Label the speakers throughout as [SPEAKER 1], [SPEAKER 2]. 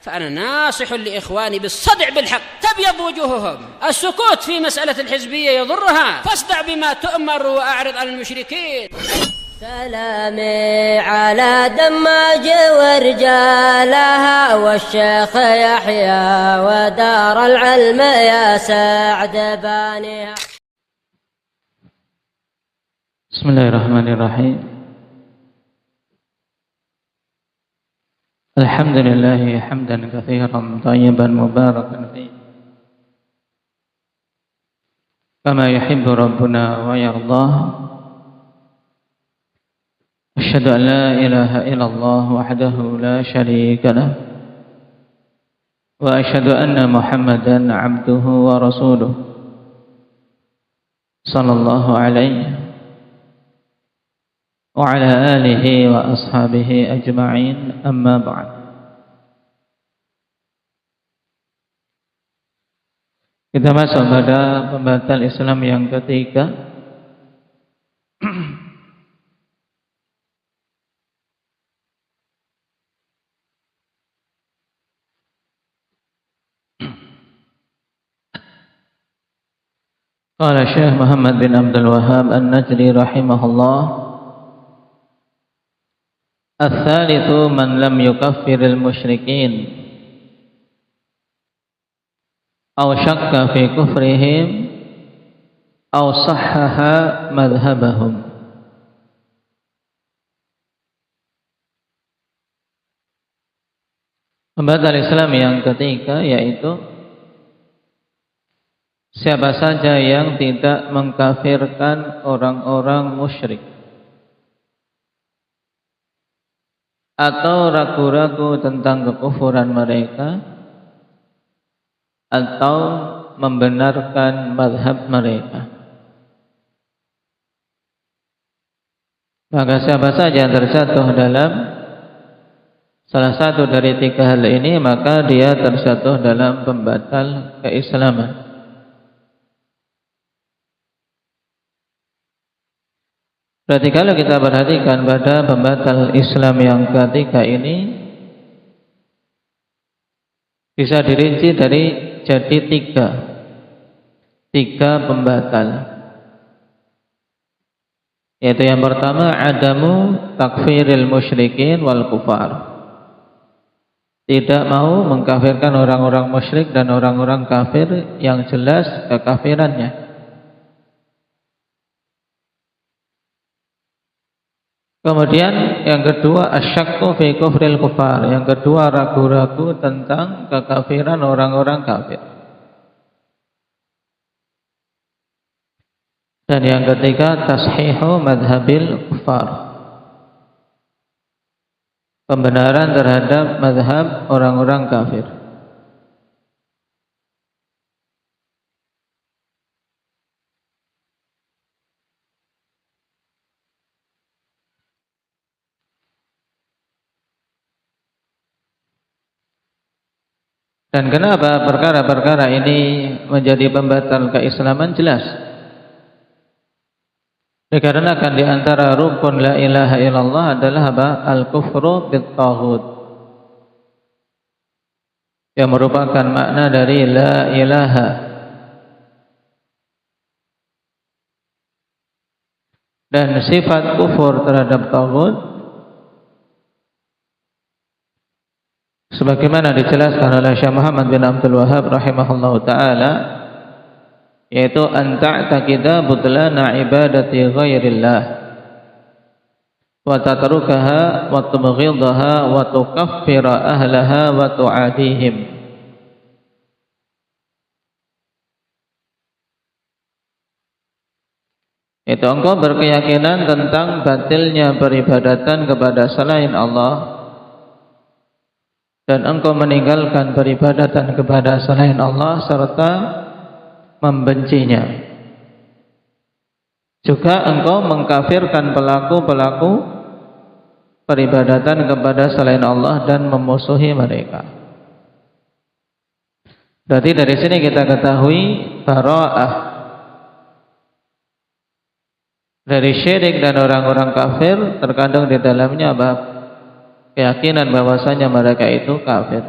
[SPEAKER 1] فأنا ناصح لإخواني بالصدع بالحق تبيض وجوههم. السكوت في مسألة الحزبية يضرها، فاصدع بما تؤمر وأعرض عن المشركين.
[SPEAKER 2] سلامي على دماج ورجالها والشيخ يحيى ودار العلم يا سعد بانيها.
[SPEAKER 3] بسم الله الرحمن الرحيم. الحمد لله حمدا كثيرا طيبا مباركا فيه كما يحب ربنا ويرضاه. أشهد أن لا إله إلا الله وحده لا شريك له، وأشهد أن محمدا عبده ورسوله صلى الله عليه وعلى آله وأصحابه أجمعين. أما بعد. Kita masuk pada pembatal Islam yang ketiga. Qala Syekh Muhammad bin Abdul Wahhab An-Najdi rahimahullah, Ats-tsalitsu man lam yukaffiril musyrikin aw syakka fi kufrihim aw sahhaha madhhabahum. Pembatal Islam yang ketiga yaitu siapa saja yang tidak mengkafirkan orang-orang musyrik atau ragu-ragu tentang kekufuran mereka atau membenarkan mazhab mereka, maka siapa saja yang terjatuh dalam salah satu dari tiga hal ini, maka dia terjatuh dalam pembatal keislaman. Berarti kalau kita perhatikan pada pembatal Islam yang ketiga ini bisa dirinci dari jadi tiga pembatal. Yaitu yang pertama, adamu takfiril musyrikin wal kufar. Tidak mau mengkafirkan orang-orang musyrik dan orang-orang kafir yang jelas kekafirannya. Kemudian yang kedua, asyakku fi kufril kufar. Yang kedua, ragu-ragu tentang kekafiran orang-orang kafir. Dan yang ketiga, tashihu madhabil kufar. Pembenaran terhadap madhab orang-orang kafir. Dan kenapa perkara-perkara ini menjadi pembatal keislaman? Jelas. Dikarenakan di antara rukun la ilaha illallah adalah apa? Al-kufru bit-taghut, yang merupakan makna dari la ilaha. Dan sifat kufur terhadap taghut sebagaimana dijelaskan oleh Syekh Muhammad bin Abdul Wahhab rahimahullahu taala, yaitu an ta'taqida butlana ibadati ghairillah wa tatrukaha wa tubghidaha wa tukaffira ahlaha wa tu'adihim. Itu engkau berkeyakinan tentang batilnya peribadatan kepada selain Allah, dan engkau meninggalkan peribadatan kepada selain Allah serta membencinya. Juga engkau mengkafirkan pelaku-pelaku peribadatan kepada selain Allah dan memusuhi mereka. Berarti dari sini kita ketahui bara'ah dari syirik dan orang-orang kafir terkandung di dalamnya apa? Keyakinan bahwasanya mereka itu kafir.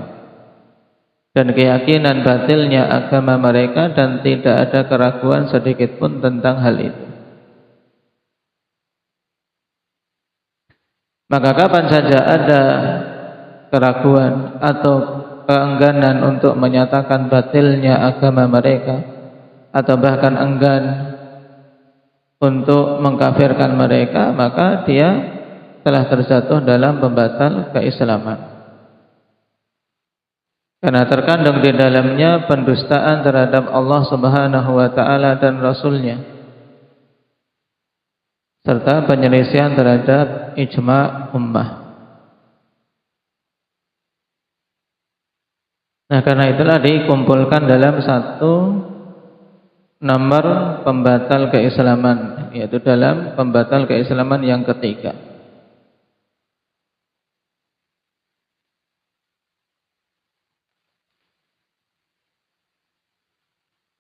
[SPEAKER 3] dan keyakinan batilnya agama mereka, dan tidak ada keraguan sedikit pun tentang hal itu. Maka kapan saja ada keraguan atau keengganan untuk menyatakan batilnya agama mereka, atau bahkan enggan untuk mengkafirkan mereka, maka dia telah terjatuh dalam pembatal keislaman. Karena terkandung di dalamnya pendustaan terhadap Allah Subhanahu wa taala dan Rasul-Nya, serta penyelisihan terhadap ijma' ummah. Nah, karena itulah dikumpulkan dalam satu nomor pembatal keislaman, yaitu dalam pembatal keislaman yang ketiga.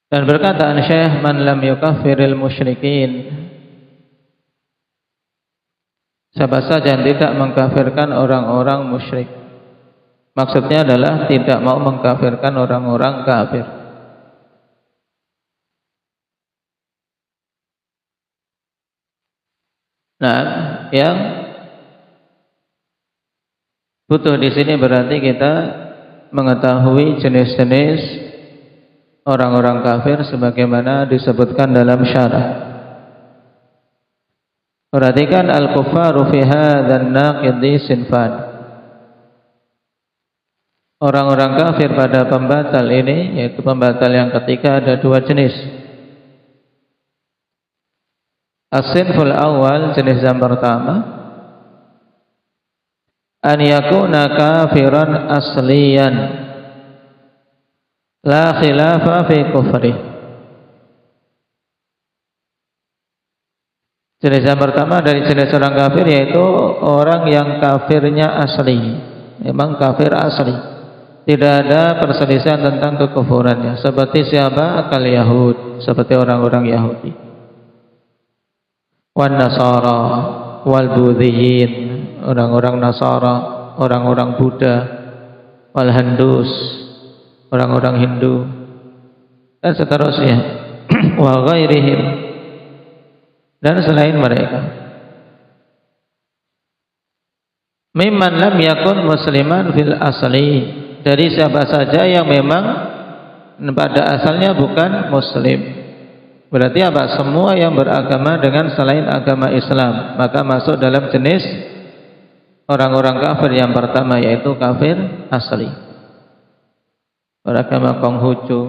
[SPEAKER 3] Dan perkataan Syekh, man lam yukaffiril musyrikin, siapa saja yang tidak mengkafirkan orang-orang musyrik. Maksudnya adalah tidak mau mengkafirkan orang-orang kafir. Nah, yang butuh di sini berarti kita mengetahui jenis-jenis orang-orang kafir sebagaimana disebutkan dalam syarah. Perhatikan, al-kuffaru fi hadzal naqidi sinfan. Orang-orang kafir pada pembatal ini, yaitu pembatal yang ketiga, ada dua jenis. As-sinful awal, jenis yang pertama, an yakuna kafiran asliyan la khilafa fi kufrih. Jenis yang pertama dari jenis orang kafir, yaitu orang yang kafirnya asli, memang kafir asli, tidak ada perselisihan tentang kekufurannya. Seperti siapa? Akal Yahud, seperti orang-orang Yahudi, wan Nasara, wal Budhiyin, orang-orang Nasara, orang-orang Buddha, wal Handus, orang-orang Hindu, dan seterusnya, wa ghairihim, dan selain mereka. Mimman lam yakun musliman fil asli, dari siapa saja yang memang pada asalnya bukan muslim. Berarti apa? Semua yang beragama dengan selain agama Islam, maka masuk dalam jenis orang-orang kafir yang pertama, yaitu kafir asli. Beragama Konghucu,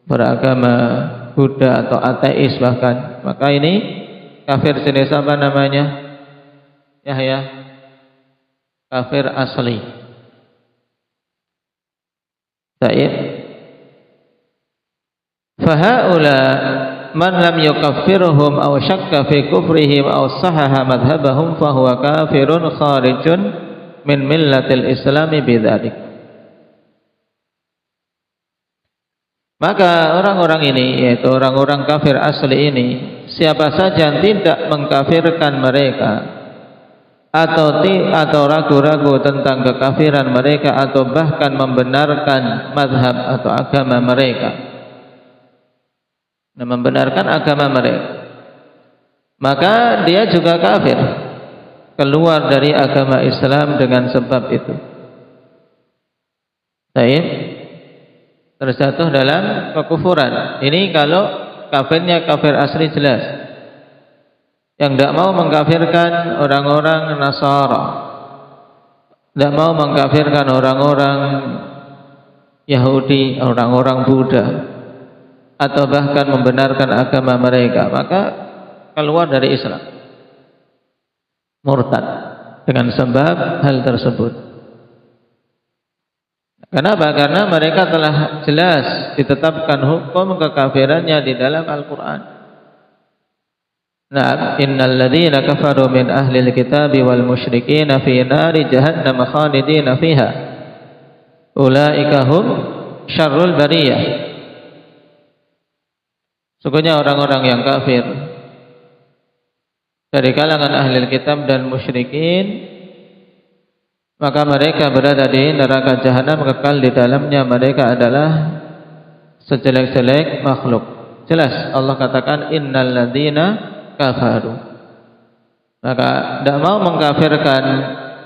[SPEAKER 3] beragama Buddha atau ateis bahkan, maka ini kafir jenis apa namanya? Ya, kafir asli. Baik. Fahaula man lam yukaffirhum aw syakka fi kufrihim aw sahaha madhhabahum fahuwa kafirun kharijun min millatil islami bidzalik. Maka orang-orang ini, yaitu orang-orang kafir asli ini, siapa saja yang tidak mengkafirkan mereka atau ragu-ragu tentang kekafiran mereka, atau bahkan membenarkan mazhab atau agama mereka, dan membenarkan agama mereka, maka dia juga kafir, keluar dari agama Islam dengan sebab itu. Baik, terjatuh dalam kekufuran. Ini kalau kafirnya kafir asli jelas. Yang tidak mau mengkafirkan orang-orang Nasara, tidak mau mengkafirkan orang-orang Yahudi, orang-orang Buddha, atau bahkan membenarkan agama mereka, maka keluar dari Islam, murtad dengan sebab hal tersebut. Kenapa? Karena mereka telah jelas ditetapkan hukum kekafirannya di dalam Al-Quran. Nah, innal ladzina kafaru min ahlil kitabi wal musyrikin fi nari jahannam khalidina fiha ulaika hum syarrul bariyah. Sungguhnya orang-orang yang kafir dari kalangan ahlil kitab dan musyrikin maka mereka berada di neraka jahanam, kekal di dalamnya. Mereka adalah sejelek-jelek makhluk. Jelas Allah katakan innal ladzina kafaru. Maka tidak mau mengkafirkan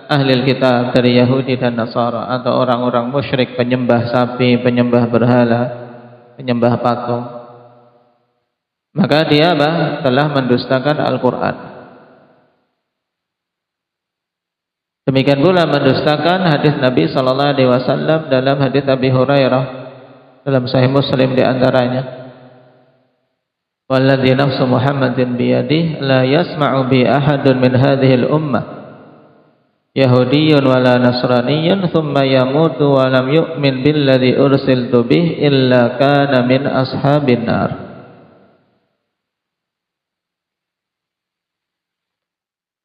[SPEAKER 3] ahli kitab dari Yahudi dan Nasara atau orang-orang musyrik penyembah sapi, penyembah berhala, penyembah patung. Maka dia telah mendustakan Al-Quran. Demikian pula mendustakan hadis Nabi sallallahu alaihi wasallam dalam hadis Abi Hurairah dalam Sahih Muslim di antaranya. Walladzi nafsu Muhammadin biyadihi la yasma'u bi ahadun min hadhihi al-ummah yahudiyyun wala nasraniyyun thumma yamutu wa lam yu'min billadzi ursiltu bih illa kana min ashabin nar.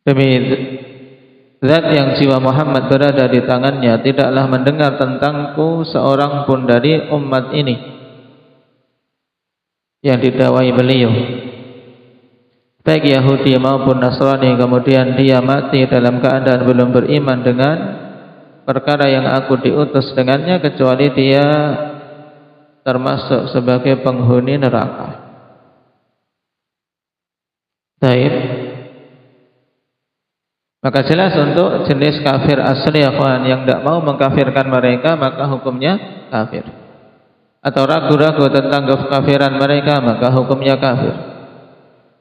[SPEAKER 3] Demi zat yang jiwa Muhammad berada di tangannya, tidaklah mendengar tentangku seorang pun dari umat ini yang didakwai beliau, baik Yahudi maupun Nasrani, kemudian dia mati dalam keadaan belum beriman dengan perkara yang aku diutus dengannya, kecuali dia termasuk sebagai penghuni neraka. Baik. Maka jelas untuk jenis kafir asli yang tidak mau mengkafirkan mereka, maka hukumnya kafir. Atau ragu-ragu tentang kekafiran mereka, maka hukumnya kafir.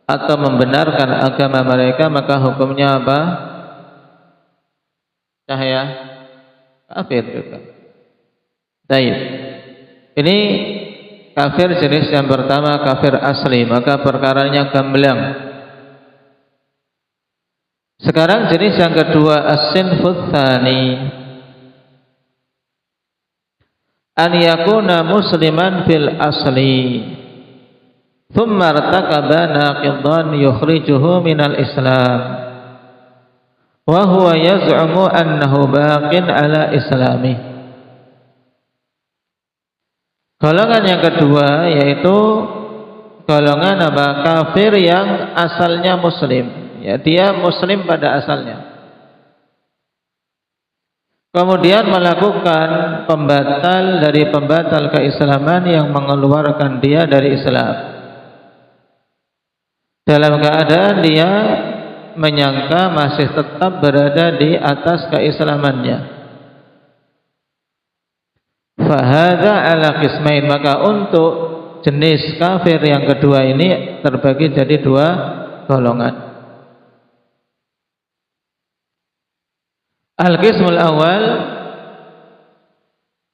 [SPEAKER 3] Atau membenarkan agama mereka, maka hukumnya apa? Cahaya kafir juga. Baik. Ini kafir jenis yang pertama, kafir asli, maka perkaranya gamblang. Sekarang jenis yang kedua, as-sinfut tsani, an yakuna musliman fil asli thumma irtakaba naqidan yukhrijuhu minal islam wa huwa yaz'umu annahu baqin ala islami. Golongan yang kedua yaitu golongan kafir yang asalnya muslim, ya, dia muslim pada asalnya, kemudian melakukan pembatal dari pembatal keislaman yang mengeluarkan dia dari Islam, dalam keadaan dia menyangka masih tetap berada di atas keislamannya. Fahadha ala qismain, maka untuk jenis kafir yang kedua ini terbagi jadi dua golongan. Al-qismul awal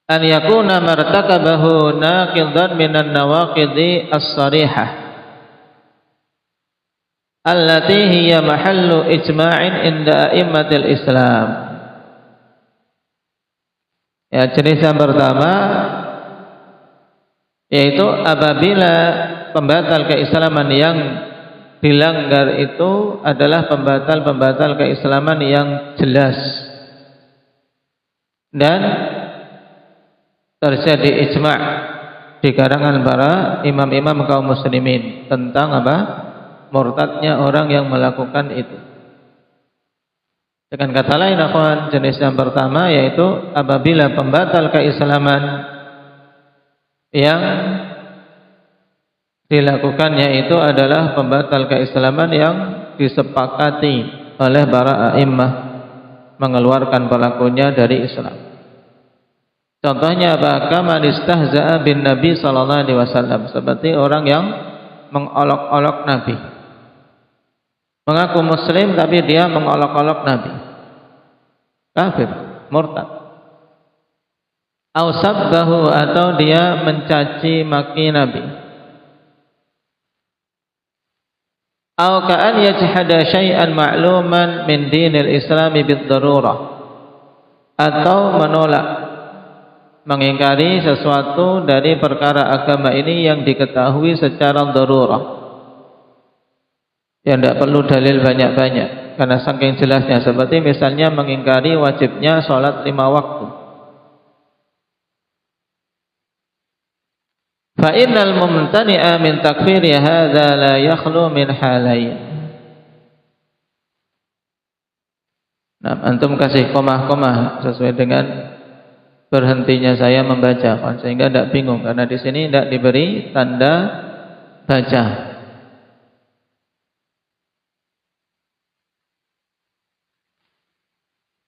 [SPEAKER 3] an yakuna martakabahu naqidan minan nawaqidi as-sarihah allati hiya mahallu ijma'in inda a'immatil Islam. Ya, jenis yang pertama yaitu apabila pembatal keislaman yang dilanggar itu adalah pembatal-pembatal keislaman yang jelas dan terjadi ijma' di kalangan para imam-imam kaum muslimin tentang murtadnya orang yang melakukan itu. Dengan kata lain, jenis yang pertama yaitu apabila pembatal keislaman yang dilakukannya itu adalah pembatal keislaman yang disepakati oleh para a'immah mengeluarkan pelakunya dari Islam. Contohnya kama istahza'a bin Nabi sallallahu alaihi wasallam, seperti orang yang mengolok-olok Nabi, mengaku muslim tapi dia mengolok-olok Nabi, kafir, murtad. Au sabbahu, atau dia mencaci maki Nabi. Au ka'an yajhada syai'an ma'luman min dinil islami bid-darurah, atau menolak, mengingkari sesuatu dari perkara agama ini yang diketahui secara darurah, yang tidak perlu dalil banyak-banyak karena saking jelasnya, seperti misalnya mengingkari wajibnya sholat 5 waktu. Fa innal mumtani'a min takfiri hadza la yakhlu min halayn. Nah, antum kasih komah-komah sesuai dengan berhentinya saya membaca, sehingga tidak bingung karena di sini tidak diberi tanda baca.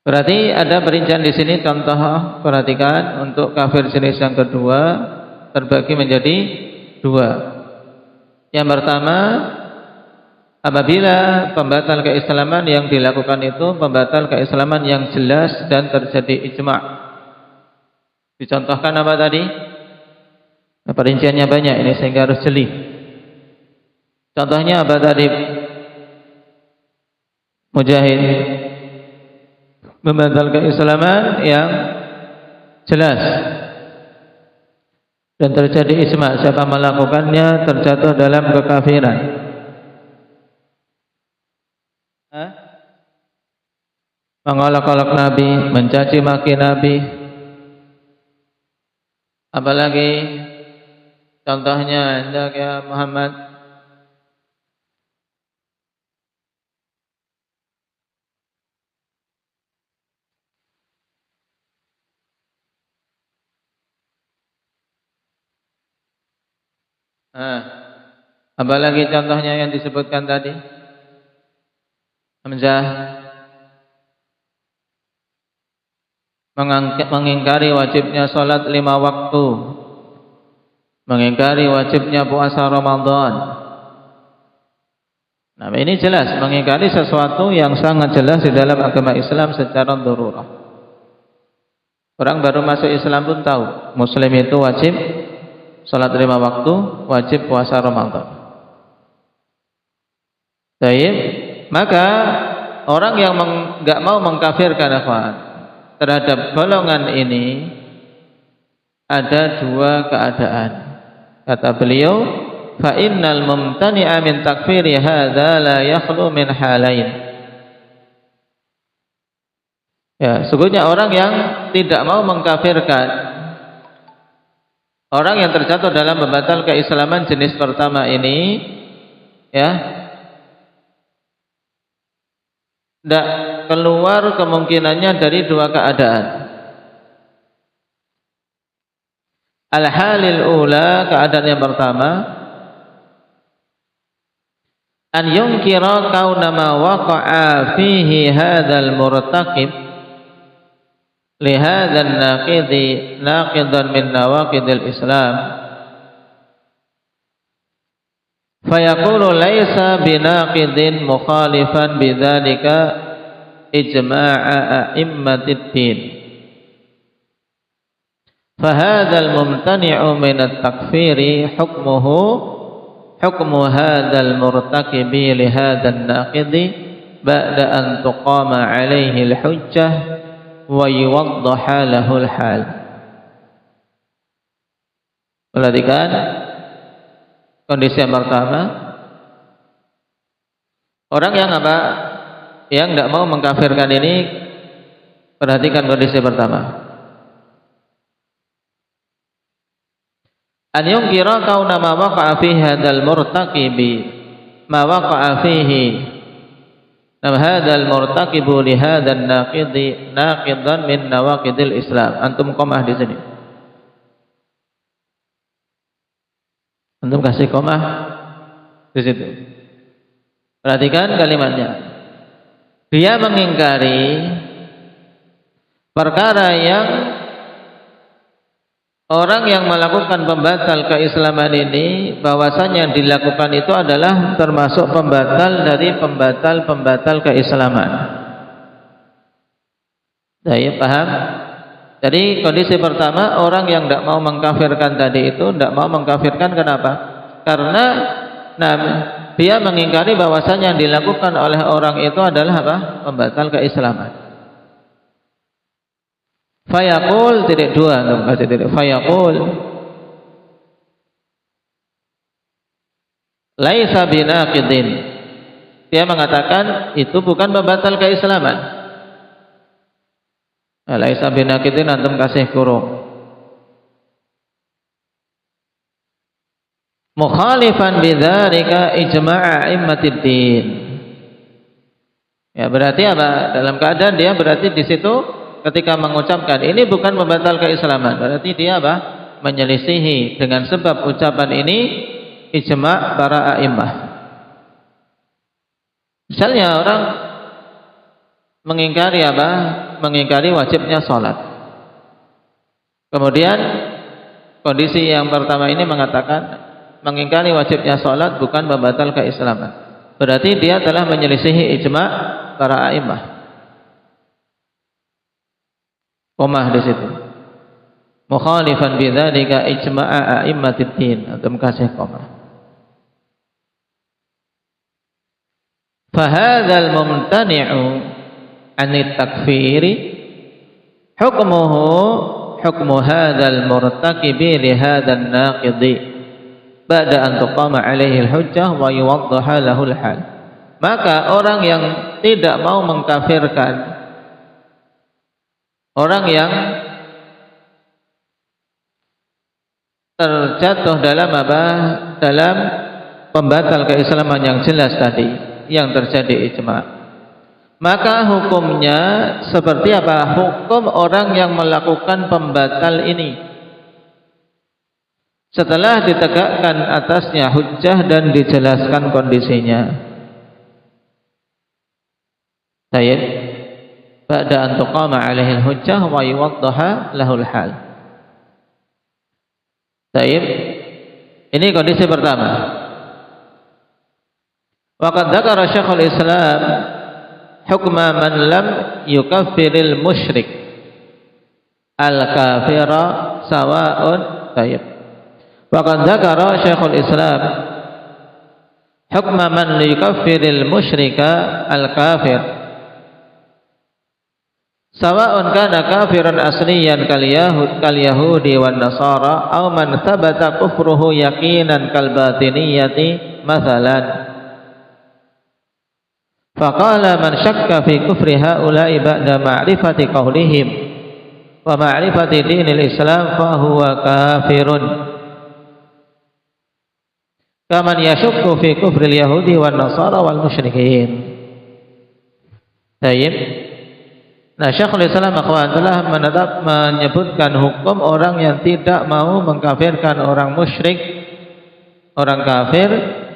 [SPEAKER 3] Berarti ada perincian di sini, contoh perhatikan untuk kafir jenis yang kedua terbagi menjadi dua. Yang pertama, apabila pembatal keislaman yang dilakukan itu pembatal keislaman yang jelas dan terjadi ijma'. Dicontohkan apa tadi? Nah, perinciannya banyak ini sehingga harus jeli. Contohnya apa tadi? Mujahid membatal keislaman yang jelas dan terjadi ijma', siapa melakukannya terjatuh dalam kekafiran. Mengolok-olok Nabi, mencaci maki Nabi, apalagi contohnya hendak ya Muhammad. Apalagi contohnya yang disebutkan tadi? Hamzah mengingkari wajibnya salat 5 waktu, mengingkari wajibnya puasa Ramadan. Nah, ini jelas mengingkari sesuatu yang sangat jelas di dalam agama Islam secara darurah. Orang baru masuk Islam pun tahu Muslim itu wajib salat 5 waktu, wajib puasa Ramadan. Baik, maka orang yang enggak mau mengkafirkan akhwan terhadap golongan ini ada dua keadaan. Kata beliau, fa innal mumtani'a min takfiri hadza la yakhlu min halain. Ya, sesungguhnya orang yang tidak mau mengkafirkan, orang yang terjatuh dalam pembatal keislaman jenis pertama ini, ya, tidak keluar kemungkinannya dari dua keadaan. Al-halil ula, keadaan yang pertama, an yunkira kauna ma waqa'a fihi hadzal murtaqib li hadzal naqidi naqidan min nawaqidil Islam, fayaqulu laisa binaqidin mukhalifan bidzalika ijma'a a'immatid din, fahadzal mumtani'u min at-takfiri hukmuhu hukmu hadzal murtaqibi li hadzal naqidi ba'da an tuqama 'alaihi al-hujjah wa yuwaddaha lahu al-hal. Perhatikan kondisi yang pertama, orang yang apa? Yang tidak mau mengkafirkan ini, perhatikan kondisi pertama. An yunkira kauna ma waqa'a fihi hadzal murtaqibi ma waqa'a fihi nam hadzal murtaqibu li hadzal naqidi naqidan min nawaqidil Islam. Antum komah di sini. Antum kasih komah di situ. Perhatikan kalimatnya. Dia mengingkari perkara yang orang yang melakukan pembatal keislaman ini, bahwasanya yang dilakukan itu adalah termasuk pembatal dari pembatal keislaman. Saya paham? Jadi kondisi pertama, orang yang tidak mau mengkafirkan tadi itu tidak mau mengkafirkan, kenapa? Karena dia mengingkari bahwasanya yang dilakukan oleh orang itu adalah apa? Pembatal keislaman. Fayaqul titik dua, fayaqul laisa binaqidin. Dia mengatakan itu bukan pembatal keislaman. Laisa binaqidin, antum kasih kurung. Mukhalifan bidzalika ijma'a a'immatid din. Ya, berarti apa? Dalam keadaan dia berarti di situ ketika mengucapkan ini bukan membatal keislaman, berarti dia apa? Menyelisihi dengan sebab ucapan ini ijma' para a'immah. Misalnya orang mengingkari apa? Mengingkari wajibnya sholat. Kemudian kondisi yang pertama ini mengatakan mengingkari wajibnya sholat bukan membatal keislaman. Berarti dia telah menyelisihi ijma' para a'immah. Qomah di situ. Mukhalifan bidzalika ijma'a a'immatid din. Antum kasih qomah. Fahadzal mumtani'u 'anit takfiri hukmuhu hukmu hadzal murtakibi li hadzal naqidi ba'da an tuqama 'alaihi al-hujjah wa yuwaddaha lahu al-hal. Maka orang yang tidak mau mengkafirkan, orang yang terjatuh dalam apa? Dalam pembatal keislaman yang jelas tadi, yang terjadi ijma', maka hukumnya seperti apa? Hukum orang yang melakukan pembatal ini setelah ditegakkan atasnya hujjah dan dijelaskan kondisinya. Tayyib, ba'da an tuqama 'alaihi al-hujjah wa yuwaddaha lahu al-hal. Tayyib, ini kondisi pertama. Wa qad dzakara Syekhul Islam hukma man lam yukaffiril musyrik al-kafira sawa'un. Tayyib. Wa qad dzakara Syekhul Islam hukma man yukaffiril musyrika al-kafir sawa'un kana kafiran asliyan kal yahudi wan nasara aw man thabata kufruhu yaqinan kal batiniyati mathalan. Faqala man syakka fi kufri haula'i ba'da ma'rifati qaulihim wa ma'rifati dinil Islam fa huwa kafirun kaman yashukku fi kufri al-yahudi wan nasara wal musyrikin. Tayyib. Nah, Syekhul Islam akhwan telah menyebutkan hukum orang yang tidak mau mengkafirkan orang musyrik, orang kafir,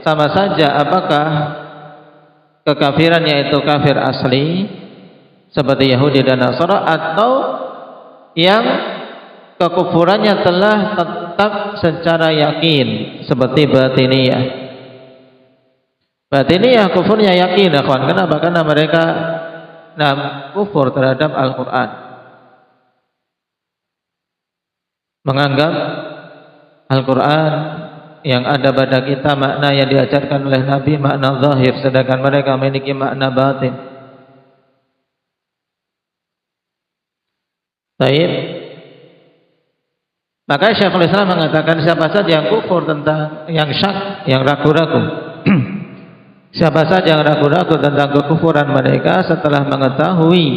[SPEAKER 3] sama saja apakah kekafirannya itu kafir asli seperti Yahudi dan Nasara atau yang kekufurannya telah tetap secara yakin seperti batiniyah. Batiniyah kufurnya yakin, akhwan. Kenapa? Karena mereka kufur terhadap Al-Quran, menganggap Al-Quran yang ada pada kita makna yang diajarkan oleh Nabi makna zahir, sedangkan mereka memiliki makna batin. Baik. Maka Syekhul Islam mengatakan siapa saja yang kufur tentang yang syak, yang ragu-ragu, siapa saja yang ragu-ragu tentang kekufuran mereka setelah mengetahui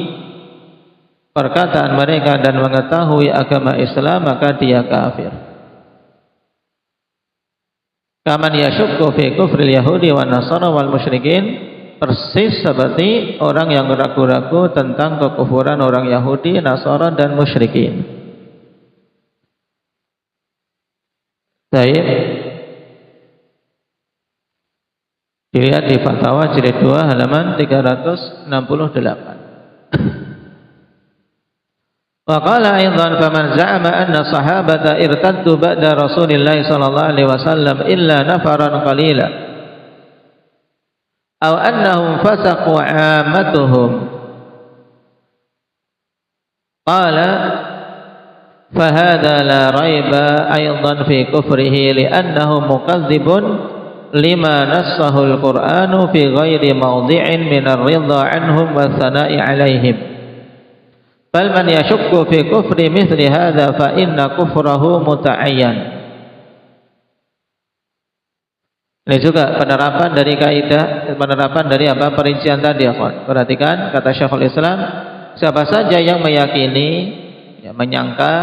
[SPEAKER 3] perkataan mereka dan mengetahui agama Islam, maka dia kafir. Kaman yashukku fi kufril yahudi wan nasara wal musyrikin, persis seperti orang yang ragu-ragu tentang kekufuran orang Yahudi, Nasara dan musyrikin. Baik. Dilihat di Fatwa jilid 2 halaman 368. Wa qala aidan faman za'ama anna sahabata irtaddu ba'da Rasulillah sallallahu alaihi wasallam illa nafaran qalila aw annahum fasaqu 'ammatuhum qala fahadha la raiba aidan fi kufrihi li'annahu mukadzibun lima nassahu al-Qur'anu fi ghairi mawdi'in min ar-ridha 'anhum wa thana'i 'alaihim. Bal man yashukku fi kufri mithli hadha fa inna kufrahu muta'ayyan. Ini juga penerapan dari kaidah, penerapan dari apa perincian tadi, akhwan. Perhatikan kata Syekhul Islam, siapa saja yang meyakini, ya, menyangka,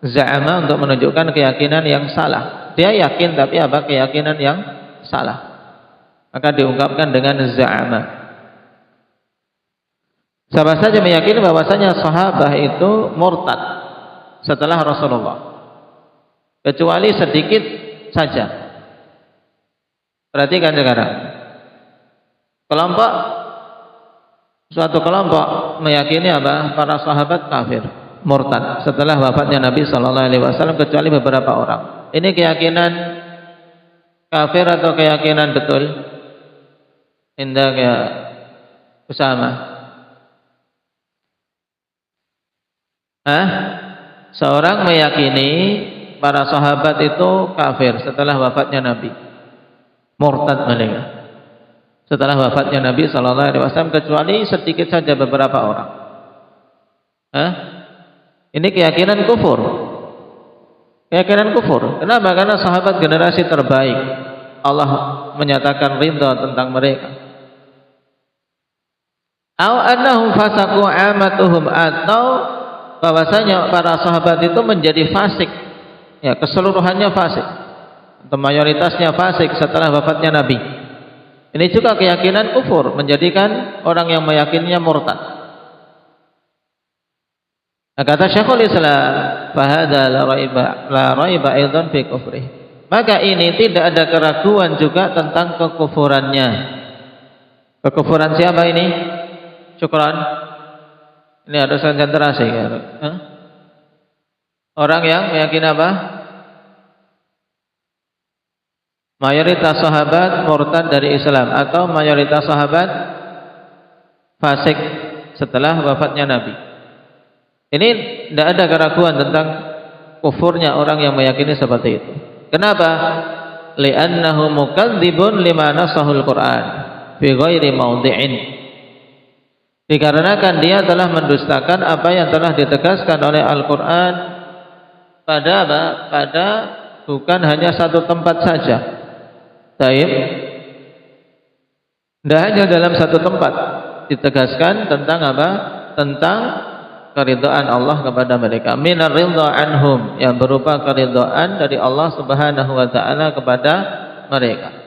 [SPEAKER 3] za'ama untuk menunjukkan keyakinan yang salah. Dia yakin tapi apa keyakinan yang salah, maka diungkapkan dengan za'ama. Siapa saja meyakini bahwasanya sahabat itu murtad setelah Rasulullah, kecuali sedikit saja. Perhatikan sekarang. Suatu kelompok meyakini apa? Para sahabat kafir, murtad setelah wafatnya Nabi sallallahu alaihi wasallam kecuali beberapa orang. Ini keyakinan kafir atau keyakinan betul? Indah ya Usama. Seorang meyakini para sahabat itu kafir setelah wafatnya Nabi, murtad mereka setelah wafatnya Nabi sallallahu alaihi wasallam kecuali sedikit saja beberapa orang. Ini keyakinan kufur. Keyakinan kufur. Kenapa? Karena sahabat generasi terbaik. Allah menyatakan ridha tentang mereka. Au annahum fasaqu amatuhum, atau bahwasanya para sahabat itu menjadi fasik, ya keseluruhannya fasik atau mayoritasnya fasik setelah wafatnya Nabi. Ini juga keyakinan kufur, menjadikan orang yang meyakininya murtad. Kata Syekhul Islam, fahadha la raiba aidan fi kufrih. Maka ini tidak ada keraguan juga tentang kekufurannya. Kekufuran siapa ini? Syukran. Ini harus konsentrasi kan? Orang yang meyakini apa? Mayoritas sahabat murtad dari Islam atau mayoritas sahabat fasik setelah wafatnya Nabi. Ini tidak ada keraguan tentang kufurnya orang yang meyakini seperti itu. Kenapa? Li'annahu mukadzibun lima nasahul Qur'an fi ghairi maudhi'in. Dikarenakan dia telah mendustakan apa yang telah ditegaskan oleh Al-Quran pada apa? Pada bukan hanya satu tempat saja. Taib. Tidak hanya dalam satu tempat ditegaskan tentang apa? Tentang keridhaan Allah kepada mereka. Minar ridha anhum, yang berupa keridhaan dari Allah Subhanahu wa taala kepada mereka.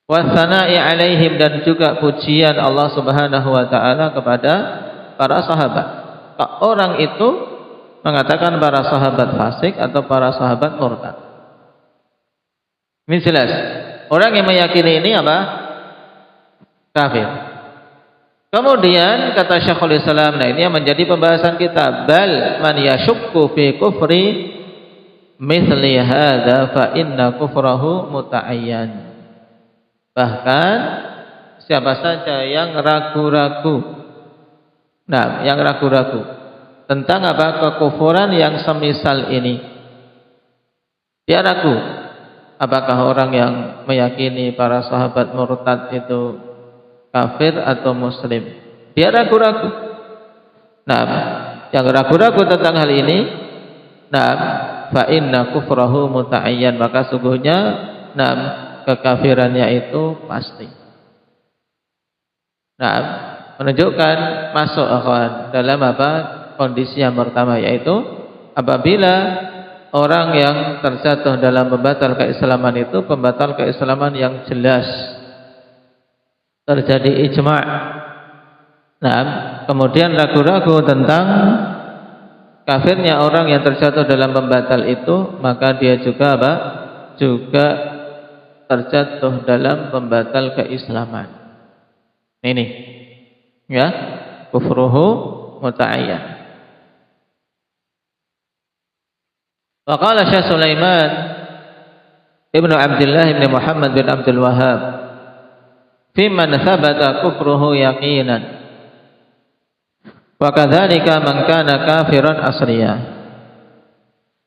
[SPEAKER 3] Wasana'i alaihim, dan juga pujian Allah Subhanahu wa taala kepada para sahabat. Orang itu mengatakan para sahabat fasik atau para sahabat murtad. Ini jelas. Orang yang meyakini ini apa? Kafir. Kemudian kata Syekhul Islam, nah ini yang menjadi pembahasan kita, bal man yashukku fi kufri mithli hadza fa inna kufrahu muta'ayyan. Bahkan siapa saja yang ragu-ragu, yang ragu-ragu tentang apa? Kekufuran yang semisal ini, dia ragu apakah orang yang meyakini para sahabat murtad itu kafir atau muslim. Dia ragu-ragu. Yang ragu-ragu tentang hal ini, fa inna kufrahu muta'ayyan, maka sungguhnya kekafirannya itu pasti. Menunjukkan masuk dalam apa? Kondisi yang pertama, yaitu apabila orang yang terjatuh dalam pembatal keislaman itu pembatal keislaman yang jelas, terjadi ijma'. Kemudian ragu-ragu tentang kafirnya orang yang terjatuh dalam pembatal itu, maka dia juga apa? Juga terjatuh dalam pembatal keislaman. Ini, ya, kufruhu muta'ayyan. Wa qala Syekh Sulaiman Ibnu Abdullah ibn Muhammad bin Abdul Wahhab fi man thabata kufruhu yaqinan wa kadzalika man kana kafiran asliya.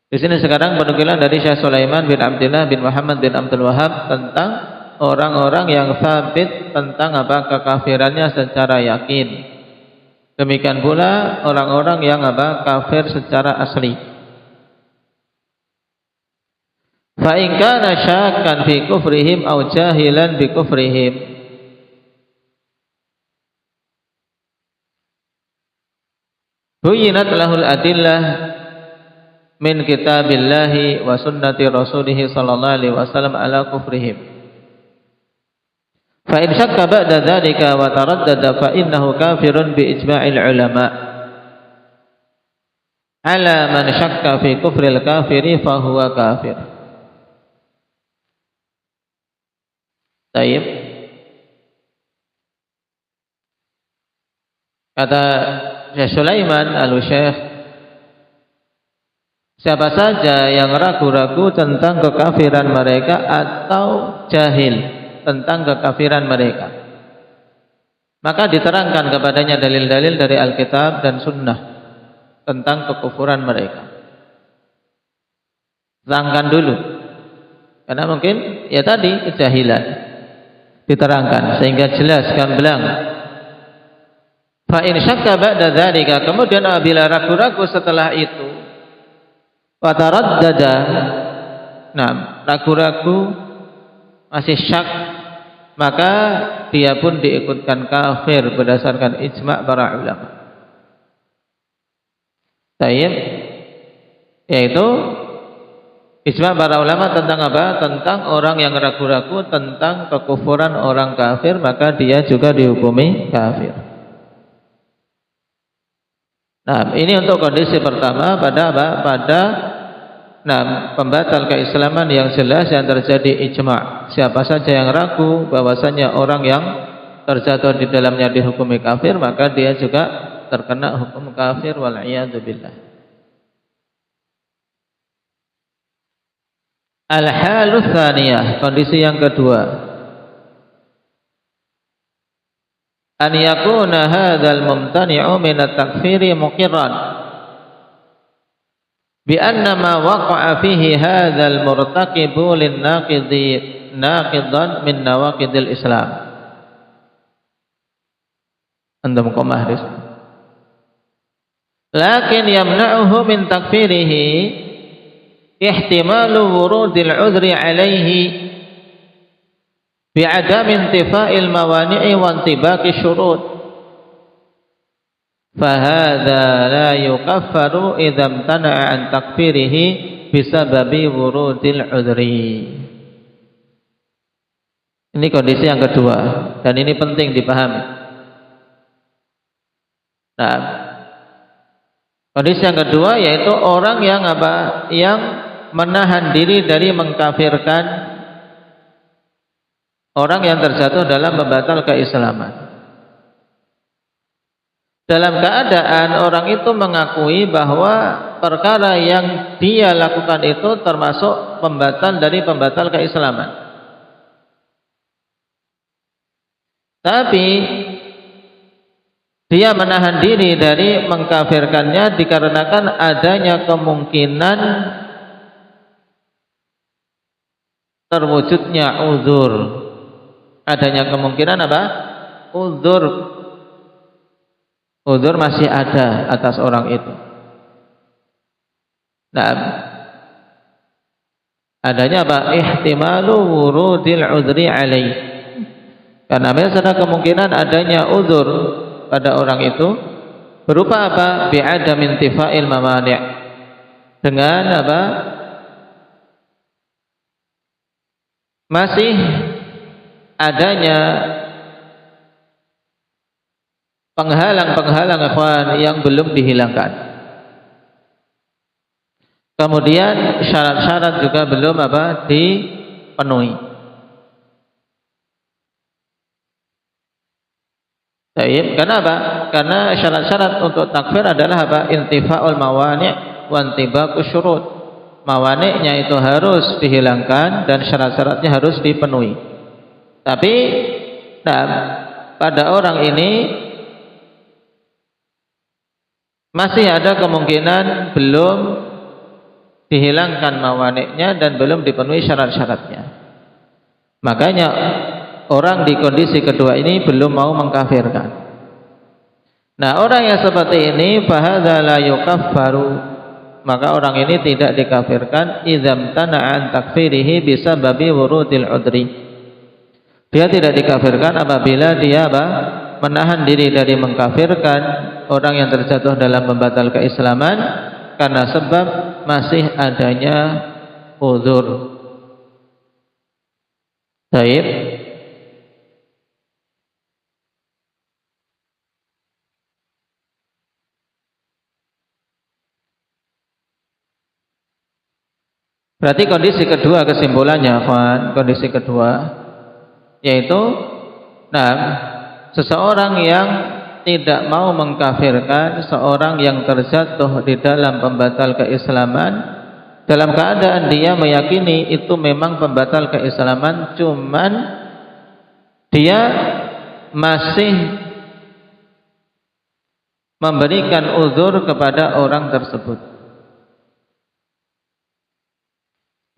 [SPEAKER 3] Di sini sekarang penukilan dari Syekh Sulaiman bin Abdullah bin Muhammad bin Abdul Wahhab tentang orang-orang yang sabit tentang apa? Kekafirannya secara yakin. Demikian pula orang-orang yang apa? Kafir secara asli. Fa in kana syakkan fi kufrihim aw jahilan bi kufrihim, buyinat lahul adillah min kitabillahi wa sunnati rasulih sallallahu alaihi wasallam ala kufrihim. Fa in syakka ba'da dzalika wa taraddada fa innahu kafirun bi ijma'il ulama. Ala man syakka fi kufril kafiri fa huwa kafir. Baik. Kata Syekh Sulaiman Al-Syekh, siapa saja yang ragu-ragu tentang kekafiran mereka atau jahil tentang kekafiran mereka, maka diterangkan kepadanya dalil-dalil dari Alkitab dan Sunnah tentang kekufuran mereka. Terangkan dulu, karena mungkin ya tadi kejahilan, diterangkan sehingga jelas gamblang. Fa in syakka ba'da dzalika, kemudian apabila ragu-ragu setelah itu, wa taraddada, nah ragu-ragu masih syak, maka dia pun diikutkan kafir berdasarkan ijma' para ulama. Baik, yaitu ijma' para ulama tentang apa? Tentang orang yang ragu-ragu tentang kekufuran orang kafir, maka dia juga dihukumi kafir. Nah, ini untuk kondisi pertama pada apa? Pada pembatal keislaman yang jelas yang terjadi ijma'. Siapa saja yang ragu bahwasanya orang yang terjatuh di dalamnya dihukumi kafir, maka dia juga terkena hukum kafir wal iyadu billah. Al-halus tsaniyah, kondisi yang kedua. An yakuna hadzal mumtani'u min at-takfiri muqirran bi anna ma waqa'a fihi hadzal murtaqibu lin naqidan min nawaqidil Islam. Antum komahris. Lakin yamna'uhu min takfirihi ihtimalu wurudil udhri alaihi bi'adam intifa'il mawani'i wa intibaqi syurut. Fahadha la yukaffaru idza imtana'a an takfirihi bisababi wurudil udhri. Ini kondisi yang kedua, dan ini penting dipahami. Nah, kondisi yang kedua yaitu orang yang apa? Yang menahan diri dari mengkafirkan orang yang terjatuh dalam pembatal keislaman. Dalam keadaan orang itu mengakui bahwa perkara yang dia lakukan itu termasuk pembatal dari pembatal keislaman. Tapi dia menahan diri dari mengkafirkannya dikarenakan adanya kemungkinan terwujudnya uzur. Adanya kemungkinan apa? Uzur masih ada atas orang itu. Nah, adanya apa? Ihtimalu wurudil udhri alaih. Karena memang ada kemungkinan adanya uzur pada orang itu berupa apa? Bi'adam intifa'il mamani'. Dengan apa? Masih adanya penghalang-penghalang ikhwan yang belum dihilangkan. Kemudian syarat-syarat juga belum apa? Dipenuhi. Baik, kenapa? Karena syarat-syarat untuk takfir adalah apa? Intifa'ul mawani' wa intibaqu syurut. Mawani'nya itu harus dihilangkan dan syarat-syaratnya harus dipenuhi. Tapi pada orang ini masih ada kemungkinan belum dihilangkan mawaniknya dan belum dipenuhi syarat-syaratnya. Makanya orang di kondisi kedua ini belum mau mengkafirkan. Nah, orang yang seperti ini fahadza la yukaffaru, maka orang ini tidak dikafirkan idzam tana'an takfirihi bisababi wurudil udri. Dia tidak dikafirkan apabila dia apa? Menahan diri dari mengkafirkan orang yang terjatuh dalam pembatal keislaman karena sebab masih adanya uzur. Baik. Berarti kondisi kedua kesimpulannya, kondisi kedua yaitu seseorang yang tidak mau mengkafirkan seorang yang terjatuh di dalam pembatal keislaman dalam keadaan dia meyakini itu memang pembatal keislaman, cuman dia masih memberikan uzur kepada orang tersebut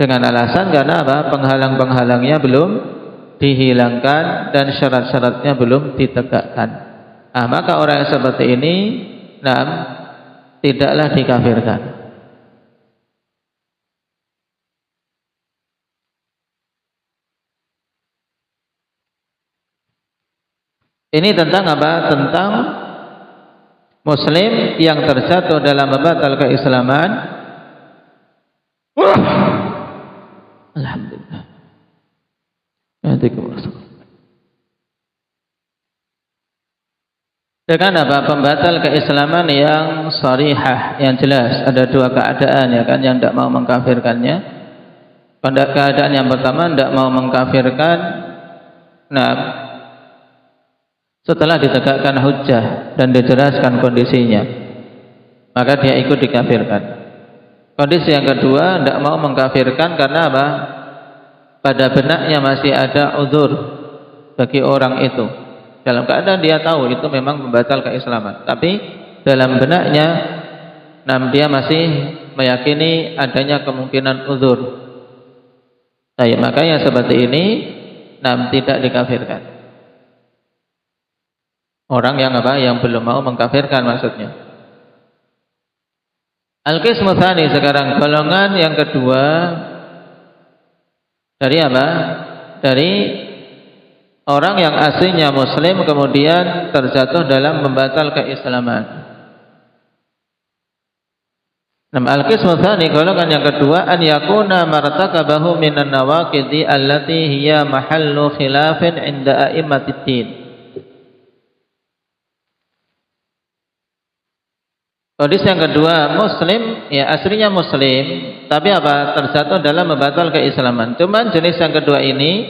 [SPEAKER 3] dengan alasan karena apa? Penghalang-penghalangnya belum dihilangkan dan syarat-syaratnya belum ditegakkan. Maka orang yang seperti ini tidaklah dikafirkan. Ini tentang apa? Tentang muslim yang terjatuh dalam pembatal keislaman. Alhamdulillah. Dengan apa? Pembatal keislaman yang sharihah, yang jelas. Ada dua keadaan ya kan, yang tidak mau mengkafirkannya. Keadaan yang pertama tidak mau mengkafirkan setelah ditegakkan hujjah dan dijelaskan kondisinya, maka dia ikut dikafirkan. Kondisi yang kedua, tidak mau mengkafirkan karena apa? Pada benaknya masih ada uzur bagi orang itu. Dalam keadaan dia tahu itu memang membatal keislaman, tapi dalam benaknya dia masih meyakini adanya kemungkinan uzur. Maka yang seperti ini tidak dikafirkan. Orang yang apa? Yang belum mau mengkafirkan maksudnya. Al-qismu tsani, sekarang golongan yang kedua dari apa? Dari orang yang aslinya muslim kemudian terjatuh dalam membatal keislaman. Al-qismu tsani, golongan yang kedua, an yakuna martakabahu minan nawaqidi allati hiya mahallu khilafin 'inda a'immatid din. Kondisi yang kedua, muslim, ya aslinya muslim, tapi apa? Terjatuh dalam membatal keislaman. Cuman jenis yang kedua ini,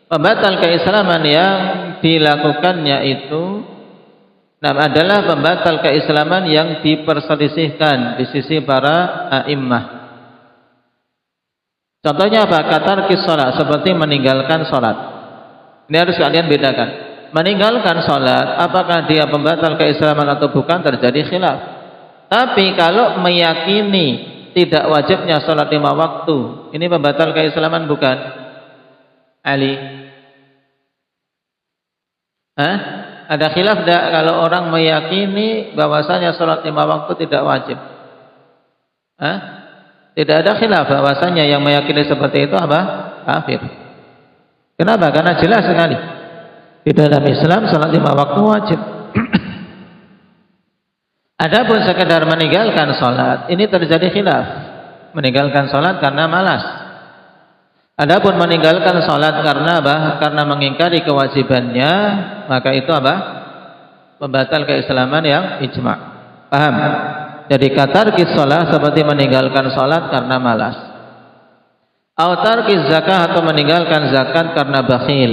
[SPEAKER 3] pembatal keislaman yang dilakukannya itu adalah pembatal keislaman yang diperselisihkan di sisi para a'immah. Contohnya apa? Katarkis sholat, seperti meninggalkan sholat. Ini harus kalian bedakan. Meninggalkan sholat, apakah dia pembatal keislaman atau bukan, terjadi khilaf. Tapi kalau meyakini tidak wajibnya sholat 5 waktu, ini pembatal keislaman bukan? Ali? Ada khilaf tidak kalau orang meyakini bahwasanya sholat 5 waktu tidak wajib? Tidak ada khilaf bahwasanya yang meyakini seperti itu apa? Kafir. Kenapa? Karena jelas sekali di dalam Islam sholat 5 waktu wajib. Adapun sekedar meninggalkan sholat, ini terjadi khilaf. Meninggalkan sholat karena malas. Adapun meninggalkan sholat karena apa? Karena mengingkari kewajibannya, maka itu apa? Pembatal keislaman yang ijma'. Paham? Jadi katarkis sholat seperti meninggalkan sholat karena malas. Autarkis zakah, atau meninggalkan zakat karena bakhil,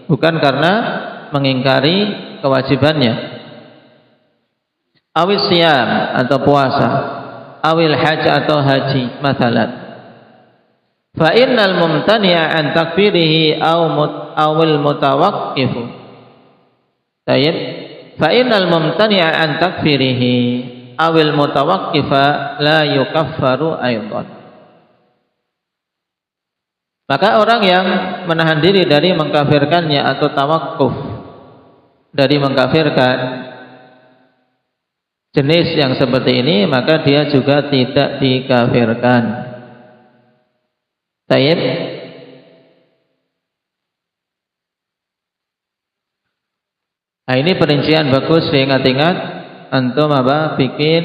[SPEAKER 3] bukan karena mengingkari kewajibannya. Awil siyam, atau puasa. Awil haj, atau haji, mathalan. Fa innal mumtani'a an takfirihi awil mutawaqqifu. Tayyib. Fa innal mumtani'a an takfirihi awil mutawaqqifa la yukaffaru aidan. Maka orang yang menahan diri dari mengkafirkannya atau tawakkuf dari mengkafirkan jenis yang seperti ini, maka dia juga tidak dikafirkan. Tayyib. Nah, ini perincian bagus, diingat-ingat. Antum apa? Bikin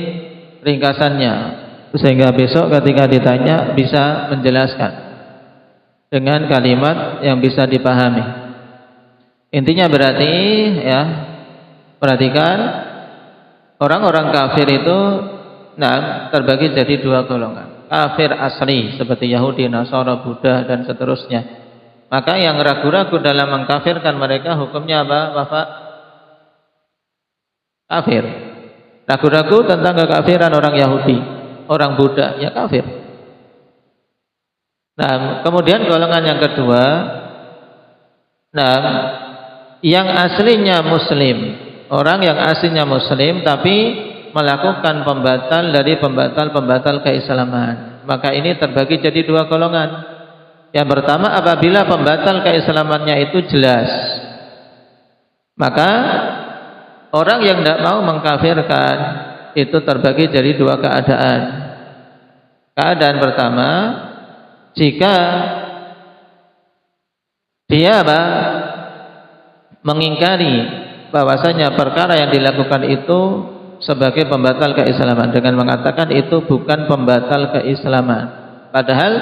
[SPEAKER 3] ringkasannya, sehingga besok ketika ditanya bisa menjelaskan dengan kalimat yang bisa dipahami. Intinya berarti ya, perhatikan, orang-orang kafir itu terbagi jadi 2 golongan. kafir asli seperti Yahudi, Nasara, Buddha dan seterusnya. Maka yang ragu-ragu dalam mengkafirkan mereka hukumnya apa, Bapak? Kafir. Ragu-ragu tentang kekafiran orang Yahudi, orang Buddha, ya kafir. Nah, kemudian golongan yang kedua, nah, yang aslinya Muslim, orang yang aslinya Muslim tapi melakukan pembatal dari pembatal keislaman, maka ini terbagi jadi dua golongan. Yang pertama, apabila pembatal keislamannya itu jelas, maka orang yang tidak mau mengkafirkan itu terbagi jadi dua keadaan. Keadaan pertama, jika dia mengingkari bahwasanya perkara yang dilakukan itu sebagai pembatal keislaman dengan mengatakan itu bukan pembatal keislaman, padahal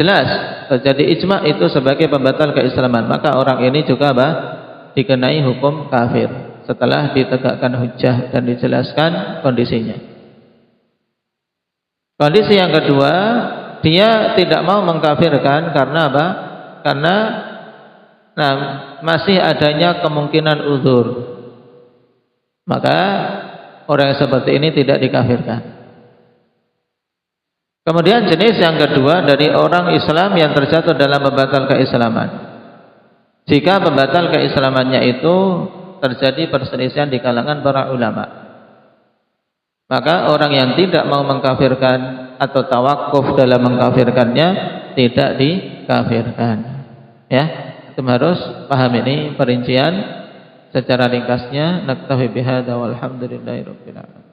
[SPEAKER 3] jelas terjadi ijma itu sebagai pembatal keislaman, maka orang ini juga dikenai hukum kafir setelah ditegakkan hujjah dan dijelaskan kondisinya. Kondisi yang kedua, dia tidak mau mengkafirkan karena apa? Karena masih adanya kemungkinan uzur. Maka orang yang seperti ini tidak dikafirkan. Kemudian jenis yang kedua dari orang Islam yang terjatuh dalam pembatal keislaman. Jika pembatal keislamannya itu terjadi perselisihan di kalangan para ulama, maka orang yang tidak mau mengkafirkan atau tawakuf dalam mengkafirkannya tidak dikafirkan. Ya, kita harus paham ini perincian secara ringkasnya. Naktafi bihadza walhamdulillahirabbil alamin.